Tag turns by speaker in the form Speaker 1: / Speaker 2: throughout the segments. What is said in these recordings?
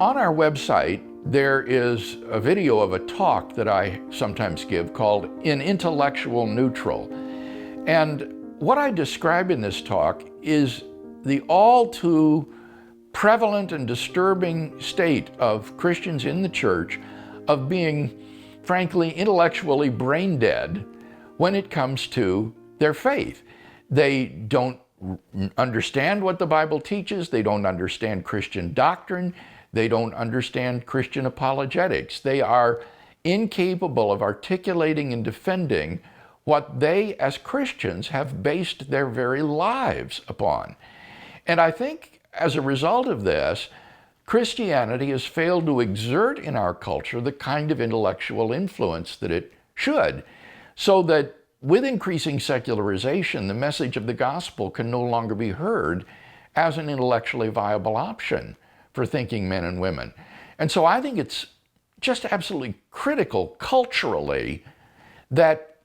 Speaker 1: On our website, there is a video of a talk that I sometimes give called In Intellectual Neutral. And what I describe in this talk is the all too prevalent and disturbing state of Christians in the church of being, frankly, intellectually brain dead when it comes to their faith. They don't understand what the Bible teaches. They don't understand Christian doctrine. They don't understand Christian apologetics. They are incapable of articulating and defending what they, as Christians, have based their very lives upon. And I think as a result of this, Christianity has failed to exert in our culture the kind of intellectual influence that it should, so that with increasing secularization, the message of the gospel can no longer be heard as an intellectually viable option for thinking men and women. And so I think it's just absolutely critical culturally that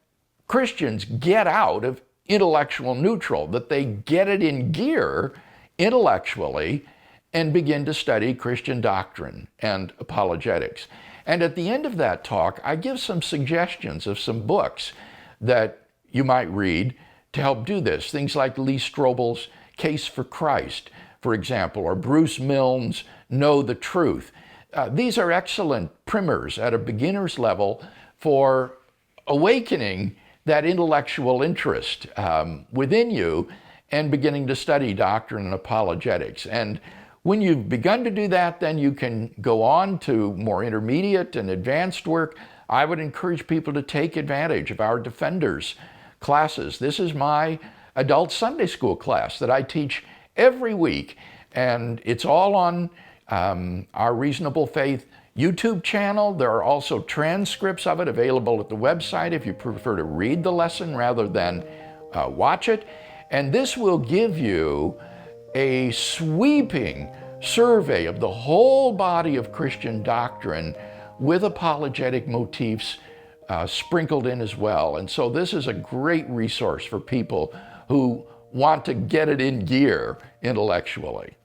Speaker 1: Christians get out of intellectual neutral, that they get it in gear intellectually and begin to study Christian doctrine and apologetics. And at the end of that talk, I give some suggestions of some books that you might read to help do this. Things like Lee Strobel's Case for Christ, for example, or Bruce Milne's Know the Truth. These are excellent primers at a beginner's level for awakening that intellectual interest within you and beginning to study doctrine and apologetics. And when you've begun to do that, then you can go on to more intermediate and advanced work. I would encourage people to take advantage of our Defenders classes. This is my adult Sunday school class that I teach every week, and it's all on our Reasonable Faith YouTube channel. There are also transcripts of it available at the website if you prefer to read the lesson rather than watch it. And this will give you a sweeping survey of the whole body of Christian doctrine with apologetic motifs sprinkled in as well. And so this is a great resource for people who want to get it in gear intellectually.